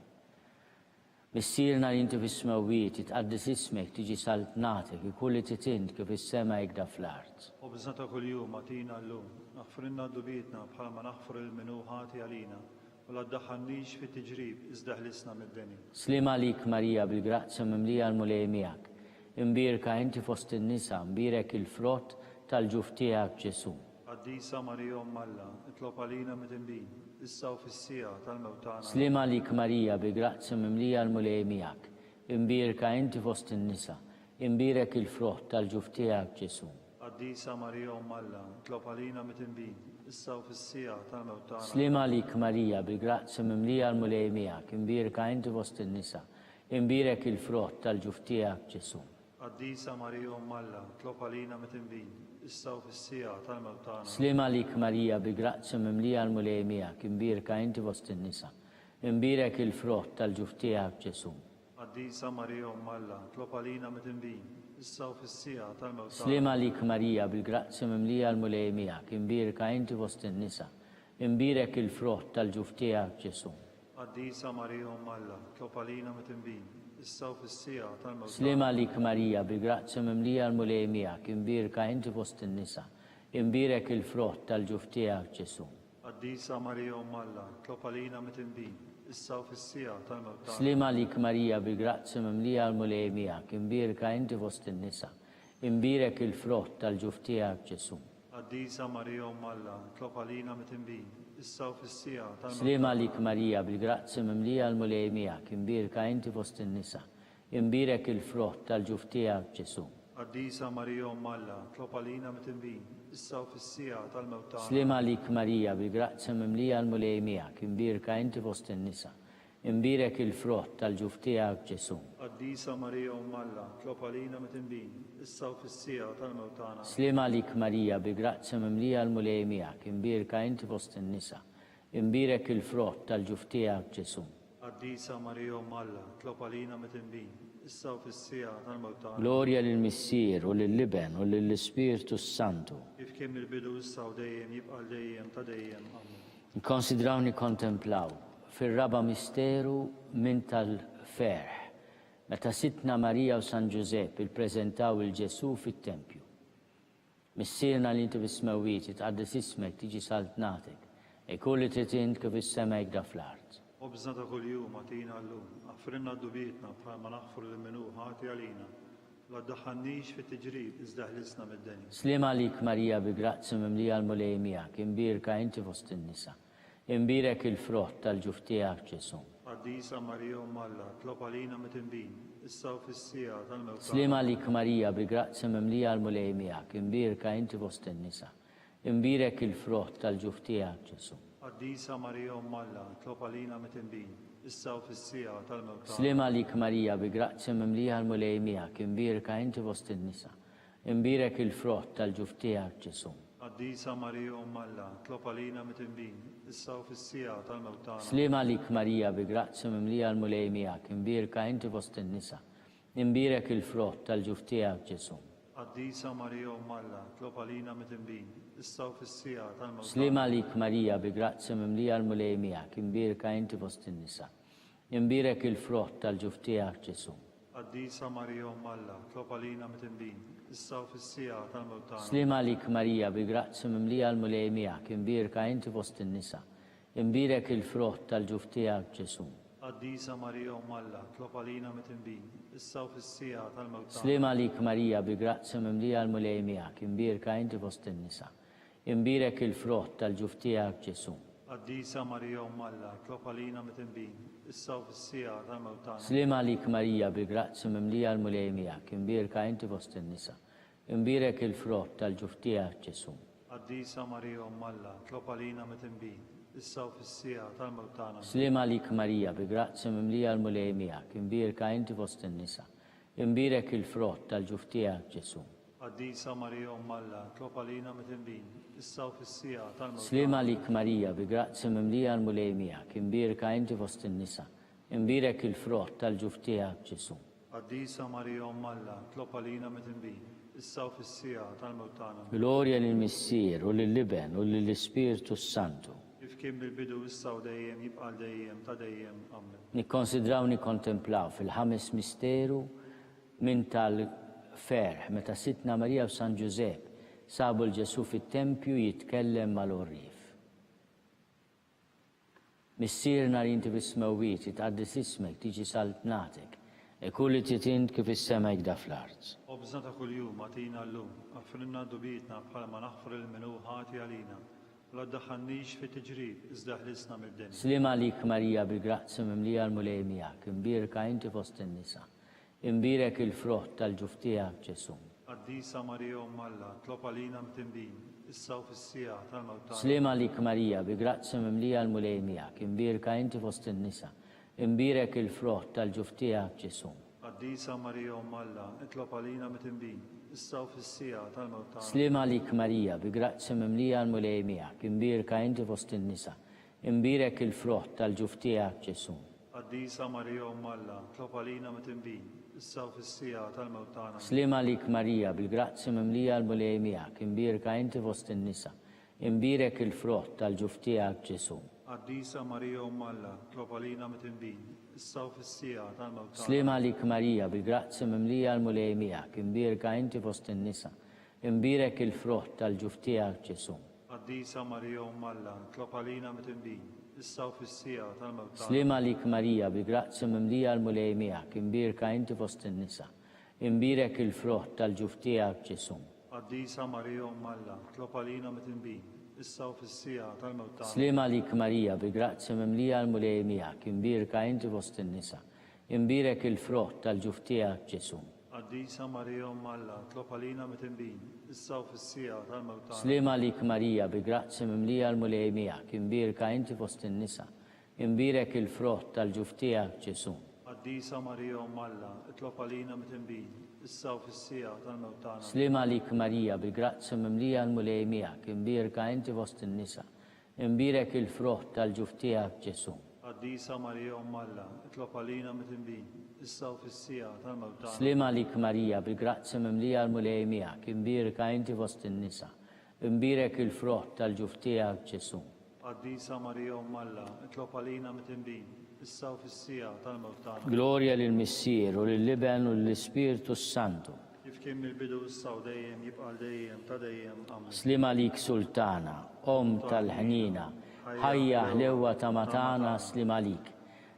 Missierna li inti fis-smewwiet jitqaddes ismek tiġi saltnatek ikun li titint kif is-sema jgda fl-art. وبزنا كل يوم عطينا اللوم اغفرنا ذنوبنا بحال ما نغفر المنو هاتي علينا ولا تدخلنيش في التجريب ازدهلسنا من الدنيا. Slim għalik Marija bil-grazzja mimlija l-mulej miegħek, imbirka inti fost in-nisa, imbirek il-frott tal-ġuf tiegħek Ġesu. قديسة مريم أم الله اطلب علينا متنبين issa u fis-sija tal-mewt tagħna. Slim għalik Marija bil-grazzja mimlija l-mulej miegħek, imbirka inti fost in-nisa, imbirek il-frott tal-ġuf tiegħek Ġesu. Qaddisa Marija Umm Alla, itlob għalina mit-tinbin, issa u fis-sija tal-mewt tagħna. Slim għalik Marija bil-grazzja mimlija l-mulej miegħek, imbirka inti fost in-nisa, imbirek il-frott tal-ġuf tiegħek Ġesu. Qaddisa Marija Umm Alla, itlob għalina mit-tinbin, issa u fis-sija tal-mewt tagħna. Slim għalik Marija bil-grazzja mimlija l-mulej miegħek, imbirka inti fost in-nisa, imbirek il-frott tal-ġuf tiegħek Ġesu. Qaddisa Marija Umm Alla, itlob għalina mit-tinbin, issa u fis-sija tal-mewt tagħna. Slim għalik Marija bil-grazzja mimlija l-mulej miegħek, imbirka inti fost in-nisa, imbirek il-frott tal-ġuf tiegħek Ġesu. Qaddisa Marija Umm Alla, itlob għalina mit-tinbin, issa u fis-sija tal-mewt tagħna. Slim għalik Marija bil-grazzja mimlija l-mulej miegħek, imbirka inti fost in-nisa, imbirek il-frott tal-ġuf tiegħek Ġesu. Qaddisa Marija Umm Alla, itlob għalina mit-tinbin, issa u fis-sija tal-mewt tagħna. Slima lik Marija bil-grazzi mimlija l-mulej miegħek, imbirka inti fost in-nisa, imbirek il-frott tal-ġuf tiegħek Ġesu. Qaddisa Marija Umm Alla, tlob għalina mit-tinbin, issa u fis-sija tal-mewt Slima lik Marija bil-grazzi mimlija l-mulej miegħek, imbirka inti fost in-nisa, imbirek il-frott tal-ġuf tiegħek Ġesu. Qaddisa Marija Umm Alla, tlob għalina mit-tinbin, issa u fis-sija tal-mewt tagħna. Slima lik Marija bil-grazzi mimlija l-mulej miegħek, imbirka inti fost in-nisa, imbirek il-frott tal-ġuf tiegħek Ġesu. Qaddisa Marija Umm Alla, tlob għalina mit-tinbin, issa u fis-sija tal-mewt tagħna. Slima lik Marija bil-grazzi mimlija l-mulej miegħek, imbirka inti fost in-nisa, imbirek il-frott tal-ġuf tiegħek Ġesu. Qaddisa Marija Umm Alla, tlob għalina mit-tinbin, issa u fis-sija tal-mewt tagħna. Glorja lill-Missier u lill-Liben u lill-Ispiritu Santu. Kif kien mill-bidu issa u dejjem jibqa' dejjem ta' dejjem. Amen. Nkonsidraw nikontemplaw fir-raba misteru minn tal-ferħ, meta sitna Marija u San Giuseppe il-preżentaw il-Ġesu fit-Tempju. Missierna li inti bismewit tqaddis ismek tiġi saltnatek, e kulli trid int kif is-semek da fl-art. Obżna ta' kuljum għatina llum, għafrinna d-dubietna bħalma naħfru l-minu ħati għalina. La ddaħħannix fit-tiġrib iżda ħlisna mid-denja. Slima lik Marija bi grazzi mimlija l-mulej miegħek, imbirka inti fost in-nisa, imbirek il-frott tal-ġuf tiegħek Ġesu. Qaddisa Marija Umm Alla, tlob għalina mit-tinbin, issa u fis-sija tal-mewt tagħna. Slima lik Marija bi grazzi mimlija l-mulej miegħek, imbirka inti fost in-nisa, imbirek il-frott tal-ġuf tiegħek Ġesu. Qaddisa Marija Umm Alla, tlob għalina mit-tinbin, issa u fis-sija tal-mewt tagħna. Slima lik Marija bi grazzi mimlija l-mulej miegħek, imbirka inti fost in-nisa, imbirek il-frott tal-ġuf tiegħek Ġesu. Qaddisa Marija Umm Alla, tlob għalina mit-tinbin, issa u fis-sija tal-mewt tagħna. Slima lik Marija bi grazzi mimlija l-mulej miegħek, imbirka inti fost in-nisa, imbirek il-frott tal-ġuf tiegħek Ġesu. Qaddisa Marija Umm Alla, tlob għalina mit-tinbin, issa u fis-sija tal-mewt tagħna. Slima lik Marija bi grazzi mimlija l-mulej miegħek, imbirka inti fost in-nisa, imbirek il-frott tal-ġuf tiegħek Ġesu. Qaddisa Marija Umm Alla, tlob għalina mit-tinbin, issa u fis-sija tal-mewt tagħna. Slima lik Marija bi grazzi mimlija l-mulej miegħek, imbirka inti fost in-nisa, imbirek il-frott tal-ġuf tiegħek Ġesu. Qaddisa Marija Umm Alla, tlob għalina mit-tinbin, issa u fis-sija tal-mewt tagħna. Slima lik Marija bi grazzi mimlija l-mulej miegħek, imbirka inti fost in-nisa, imbirek il-frott tal-ġuf tiegħek Ġesu. Qaddisa Marija Umm Alla, tlob għalina mit-tinbin, issa u fis-sija tal-mewt tagħna. Slima lik Marija bi grazzi mimlija l-mulej miegħek, imbirka inti fost in-nisa, imbirek il-frott tal-ġuf tiegħek Ġesu. Qaddisa Marija Umm Alla, tlob għalina mit-tinbin, issa u fis-sija tal-mewt tagħna. Slima lik Marija bi grazzi mimlija l-mulej miegħek, imbirka inti fost in-nisa, imbirek il-frott tal-ġuf tiegħek Ġesu. Qaddisa Marija Umm Alla, tlob għalina mit-tinbin, issa u fis-sija tal-mewt tagħna. Slima lik Marija bi grazzi mimlija l-mulej miegħek, imbirka inti fost in-nisa, imbirek il-frott tal-ġuf tiegħek Ġesu. Qaddisa Marija Umm Alla, tlob għalina mit-tinbin, issa u fis-sija tal-mewt tagħna. Glorja lill-Missier u lill-Liben u lill-Ispiritu Santu. Kif kien bil-bidu issa u dejjem jibqa' dejjem ta' dejjem. Amen. Nikkonsidraw nikontemplaw fil-ħames misteru minn tal-ferħ meta sitna Marija u San Giuseppe sabu l-Ġesu fit-Tempju jitkellem mal-orrif. Missierna li inti bismewit tqaddis ismek tiġi saltnatek, e kulli titint kif is-semek da fl-art. Obżna ta' kuljum għatina llum, għafrinna d-dubietna bħalma naħfru l-minu ħati għalina. La ddaħħannix fit-tiġrib iżda ħlisna mid-denja. Slima lik Marija bi grazzi mimlija l-mulej miegħek, imbirka inti fost in-nisa, imbirek il-frott tal-ġuf tiegħek Ġesu. Qaddisa Marija Umm Alla, tlob għalina mit-tinbin, issa u fis-sija tal-mewt tagħna. Slima lik Marija bi grazzi mimlija l-mulej miegħek, imbirka inti fost in-nisa, imbirek il-frott tal-ġuf tiegħek Ġesu. Qaddisa Marija Umm Alla, tlob għalina mit-tinbin, issa u fis-sija tal-mewt tagħna. Slima lik Marija bi grazzi mimlija l-mulej miegħek, imbirka inti fost in-nisa, imbirek il-frott tal-ġuf tiegħek Ġesu. Qaddisa Marija Umm Alla, tlob għalina mit-tinbin, issa u fis-sija tal-mewt tagħna. Slima lik Marija bi grazzi mimlija l-mulej miegħek, imbirka inti fost in-nisa, imbirek il-frott tal-ġuf tiegħek Ġesu. Qaddisa Marija Umm Alla, tlob għalina mit-tinbin, issa u fis-sija tal-mewt tagħna. Slima lik Marija bi grazzi mimlija l-mulej miegħek, imbirka inti fost in-nisa, imbirek il-frott tal-ġuf tiegħek Ġesu. Qaddisa Marija Umm Alla, tlob għalina mit-tinbin, issa u fis-sija tal-mewt tagħna. Slima lik Marija, bi grazzi mimlija l-mulej miegħek, imbirka inti fost in-nisa. Imbirek il-frott tal-ġuf tiegħek Ġesu. Qaddisa Marija Umm Alla, tlob għalina mit-tinbin, issa u fis-sija tal-mewt tagħna. Slima lik Marija, bi grazzi mimlija l-mulej miegħek, imbirka inti fost in-nisa. Imbirek il-frott tal-ġuf tiegħek Ġesu. Qaddisa Marija Umm Alla, tlob għalina mit-tinbin, issa u fis-sija tal-mewt tagħna. Slima lik Marija, bi grazzi mimlija l-mulej miegħek, imbirka inti fost in-nisa. Imbirek il-frott tal-ġuf tiegħek Ġesu. Qaddisa Marija Umm Alla, tlob għalina mit-tinbin, issa u fis-sija tal-mewt tagħna. Slima lik Marija, bi grazzi mimlija l-mulej miegħek, imbirka inti fost in-nisa. Imbirek il-frott tal-ġuf tiegħek Ġesu. Qaddisa Marija Umm Alla, tlob għalina mit-tinbin, issa u fis-sija tal-mewt tagħna. Slima lik Marija, bi grazzi mimlija l-mulej miegħek, imbirka inti fost in-nisa. Imbirek il-frott tal-ġuf tiegħek Ġesu. Qaddisa Marija Umm Alla, tlob għalina mit-tinbin, issa u fis-sija tal-mewt tagħna. Gloria lill-Missier u lill-Iben u lill-Ispiritu Santu. Kif kien mill-bidu issa u dejjem jibqa' dejjem ta' dejjem. Amen. Slima lik Sultana, Om tal-ħnina, ħajja ħlewa ta' matana slima lik.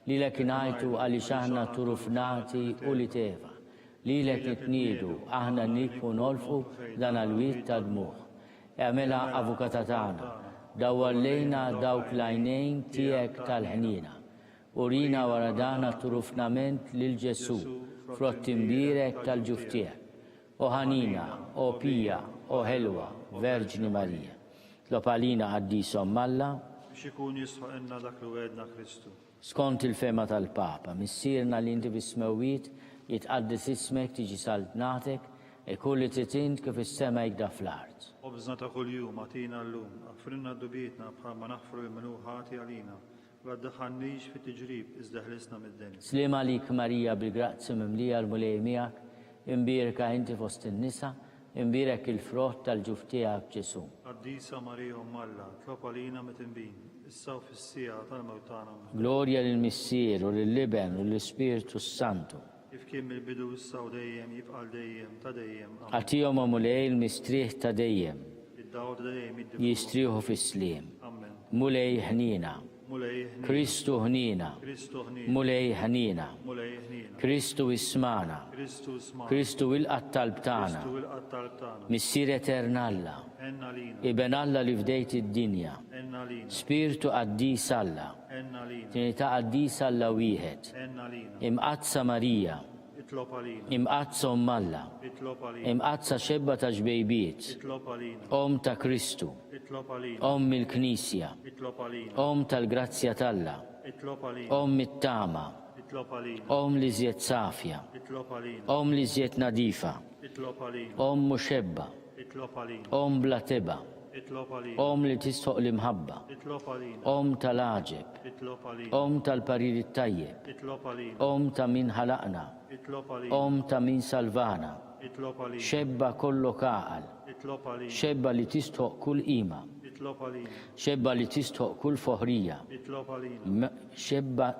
Lilek ngħidu għaliex aħna turufnati u li teva. Lilek nitniedu aħna nikfu nolfu dan għal-wit ta' dmuħ. Eħmela avukata tagħna, dawwallejna dawk l-għajnejn tiegħek tal-ħnina. Urina wara dana turufnament lil Ġesu, frott imbirek tal-ġuf tiegħek. O ħanina, o pija, o ħelwa, Verġni Marija. Tlob għalina Qaddisa Umm Alla, biex ikun jisħoqilna dak li wedna Kristu. skont il-fema tal-Papa, missierna li inti bis-smewit jitqaddis ismek tiġi saltnatek e kulli titint kif is-sema jgda fl-art. Obżna ta' kuljum għatina llum, għafrinna d-dubietna bħalma naħfru l-menuħati għalina, u għaddaħannix fit-tiġrib iżdeħlisna mid-dinja. Slima lik Marija bil-grazzi mimlija l-mulej miegħek, imbirka inti fost in-nisa, imbirek il-frott tal-ġuf tiegħek Ġesu. Qaddisa Marija Umm Alla, tlob għalina mit-tinbin, issa u fis-sija tal-mewt tagħna. Gloria lill-Missier u lill-Iben u lill-Ispiritu Santu. Kif kien mill-bidu issa u dejjem jibqa' dejjem ta' dejjem. Amen. Għatihom mulej il-mistrieħ ta' dejjem, Id-dawl dejjem jistrieħu fis-sliem. Amen. Mulej ħnina, Mulej ħnina. Kristu ħnina, Kristu ħnina. mulej ħnina, Mulej ħnina. Kristu ismana, Kristu sma. Kristu il-qattal b'tana, Kristu il-qattal tagħna. Missier eternalla, Enna lina. Iben Alla li fdejt id-dinja, Enna lina. Spiritu qaddis Alla, Enna lina. Trinità qaddis Alla wieħed, Enna lina. imqazza Marija, Itlob għalina. imqazza Umm Alla, Itlob għalina. imqazza xebba ta' ġbejbiet, Itlob għalina. Om ta' Kristu, Itlob għalina. Om il-Knisja, Itlob għalina. Om tal-Grazzja talla, Itlob għalina. Om it-tama, Itlob għalina. Om li zjed safja, Itlob għalina. Om li zjed nadifa, Itlob għalina. Om muxebba, Itlob għalina. Om bla teba, Itlob għalina. Om li tistoq l-imħabba, Itlob għalina. Om tal-aġeb, Itlob għalina. Om tal-parir it-tajjeb, Itlob għalina. Om ta' min ħalaqna, Itlob għalina. Om ta' min salvana, Itlob għalina. xebba kollok għaqal, Itlob għalina. xebba li tistoq kull qima, Itlob għalina. xebba li tistoq kull foħrija, Itlob għalina. xebba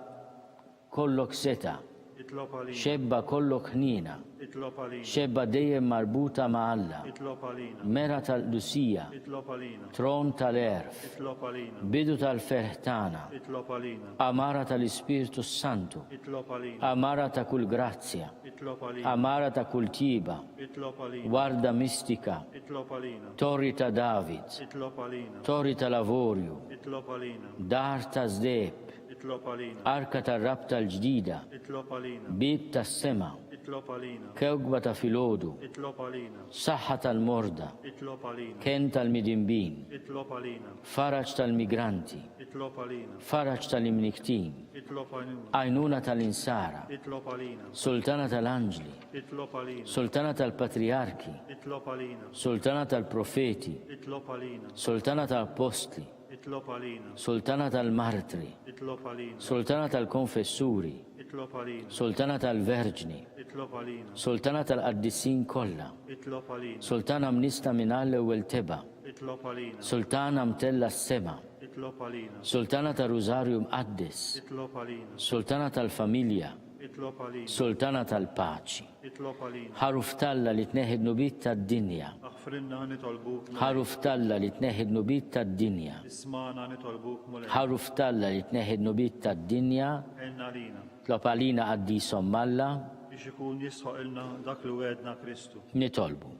kollok seta, Itlob għalina. xebba kollok ħnina, Itlob għalina. xebba dejjem marbuta ma' Alla, Itlob għalina. mera tal-Lusija, Itlob għalina. tron tal-erf, Itlob għalina. bidu tal-ferħtana, Itlob għalina. amara tal-Ispiritu Santu, Itlob għalina. amara ta' kull grazzja, Itlob għalina. amara ta' kull tiba, Itlob għalina. warda mistika, Itlob għalina. torri ta' David, Itlob għalina. torri ta' lavorju, Itlob għalina. dar ta' zdeb, Itlob għalina. arka ta' rabta l-ġdida, Itlob għalina. bib ta' sema, Itlob għalina. kewgba ta' filodu, Itlob għalina. saħħa tal-morda, Itlob għalina. ken tal-midimbin, Itlob għalina. faraġ tal-migranti, Itlob għalina. faraġ tal-imniktin, Itlob għalina. għajnuna tal-insara, Itlob għalina. sultana tal-anġli, Itlob għalina. sultana tal-patriarki, Itlob għalina. sultana tal-profeti, Itlob għalina. sultana tal-apostli, Itlob għalina. sultana tal-martri, Itlob għalina. sultana tal-konfessuri, Itlob għalina. sultana tal-verġni, Itlob għalina. sultana tal-qaddissin kollha, Itlob għalina. sultana mnista minn l-ewwel teba, Itlob għalina. sultana mtella s-sema, Itlob għalina. sultana tal-Rużarju mqaddis, Itlob għalina. sultana tal-familja, Itlob għalina. Sultana tal-paċi, Itlob għalina. ħaruf talla li tneħid nubit tad-dinja, Aħfrinna nitolbuk. ħaruf talla li tneħid nubit tad-dinja, Ismana nitolbuk mulej. ħaruf talla li tneħid nubit tad-dinja, Enna lina. tlob għalina għaddisom Alla, Biex ikun jisħoq ilna dak li wedna Kristu. nitolbu.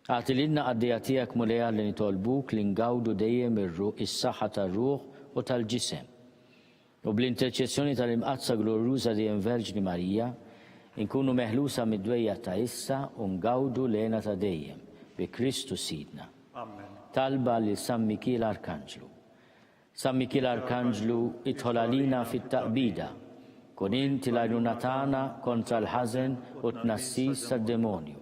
Għatilidna għaddija tijak mulej li nitolbuk li ngawdu dejjem is-saħħa tar-ruħ u tal-ġisem. U bl-interċezzjoni tal-imqazza glorjuża dejjem Verġni Marija, inkunu meħlusa mid-dwejja ta' issa u ngawdu lena ta' dejjem bi Kristu Sidna. Amen. Talba li San Mikil Arkanġlu. San Mikil Arkanġlu idħol għalina fit-taqbida, kun inti l-għajnuna tagħna kontra l-ħażen u t-nassis tad-demonju.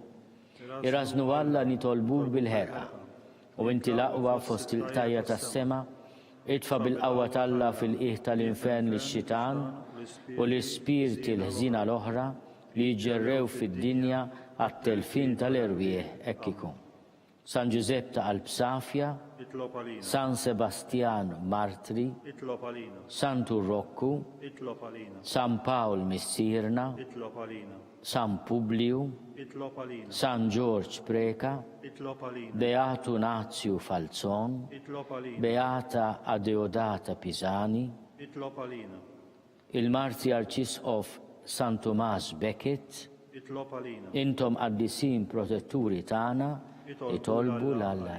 Irraznu Alla nitolbuk bil-ħerqa, u inti l-aqwa fost il-qtajja tas-sema, idfa bil-qawwa talla fil-qiegħ tal-infern lix-xitan u l-ispirti l-ħżina l-oħra li jġerrew fid-dinja għat-telfin tal-erwieħ hekk ikun. San Giuseppe ta' Alpsafja, Itlob għalina. San Sebastian Martri, Itlob għalina. Santu Roccu, Itlob għalina. San Paul Missirna, Itlob għalina. San Publiu, Itlob għalina. San George Preka, Itlob għalina. Beatu Nazio Falzon, Itlob għalina. Beata Adeodata Pisani, Itlob għalina. il-Marti Arċisqof San Tomas Becket, Itlob għalina. intom qaddisin protetturi tagħna, itolbu l-Alla.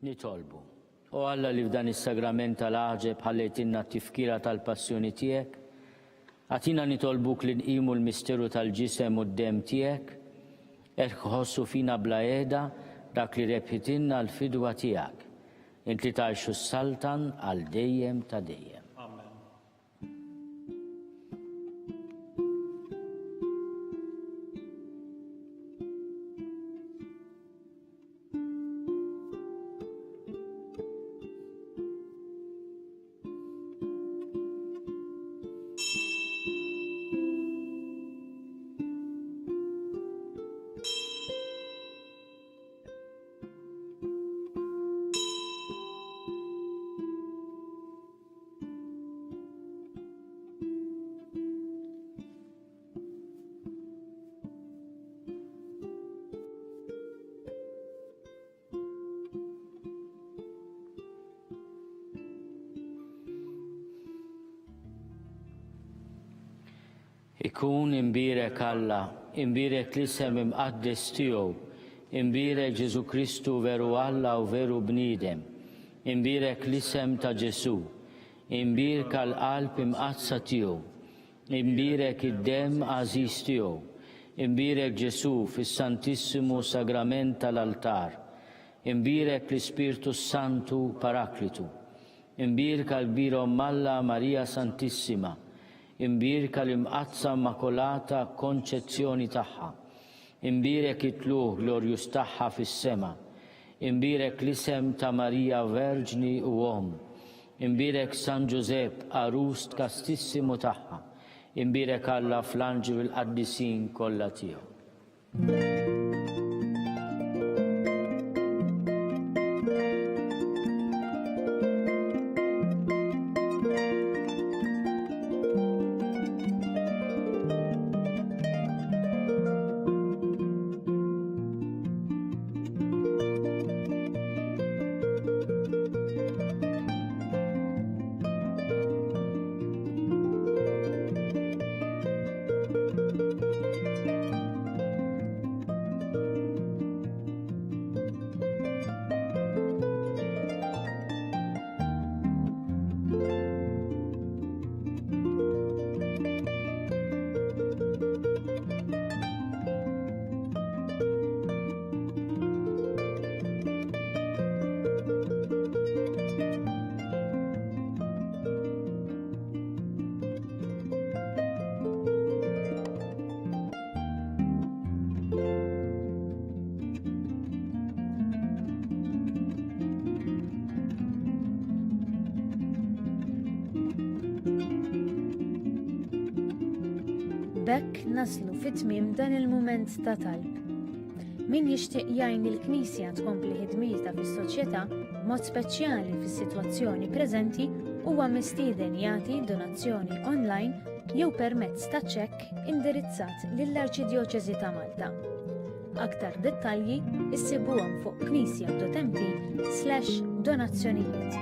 Nitolbu. O Alla li f'dan is-sagrament tal-aġeb ħallejtinna t-tifkira tal-passjoni tiegħek, għatina nitolbuk li nqimu l-misteru tal-ġisem u d-dem tiegħek, ħossu fina bla qiegħda dak li rebħitinna l-fidwa tiegħek. Inti tgħixu s-saltan għal dejjem ta' dejjem. Ikun imbirek Alla, imbirek l-isem imqaddes tiegħu, imbirek Ġesu Kristu veru Alla u veru bniedem, imbirek l-isem ta' Ġesu, imbirek l-qalb imqazza tiegħu, imbirek id-dem għażiż tiegħu, imbirek Ġesu fis-Santissimu Sagrament tal-altar, imbirek l-Ispirtu Santu Paraklitu, imbirek l-Bira Alla Marija Santissima, imbirka l-imqazza Immakolata Konċezzjoni tagħha, imbirek it-tluħ glorjus tagħha fis-sema, imbirek l-isem ta' Marija Verġni u Om, imbirek San Giuseppe Arus Kastissimu tagħha, imbirek Alla fl-anġel il-qaddisin kollha tiegħu. Bekk naslu fit-tmiem dan il-mument ta' talb. Min jixtieq jgħin il-Knisja tkompli ħidmieta fis-soċjetà mod speċjali fis-sitwazzjoni preżenti huwa mistieden jagħti donazzjoni online jew permezz ta' ċekk indirizzat lill-Arċidjoċeżi ta' Malta. Aktar dettalji issibuhom fuq knisja.md/donazzjonijiet.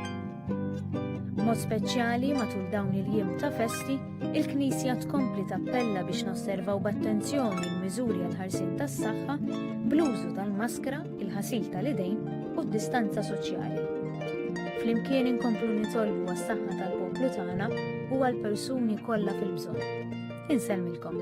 Mod speċjali matul dawn il-jiem ta' festi, il-Knisja tkompli tappella biex nosservaw b'attenzjoni l-miżuri għal ħarsien tas-saħħa bl-użu tal-maskra, il-ħasil tal-idejn u d-distanza soċjali. Flimkien inkomplu nitolbu għas-saħħa tal-poplu tagħna u għall-persuni kollha fil-bżonn. Insellmilkom.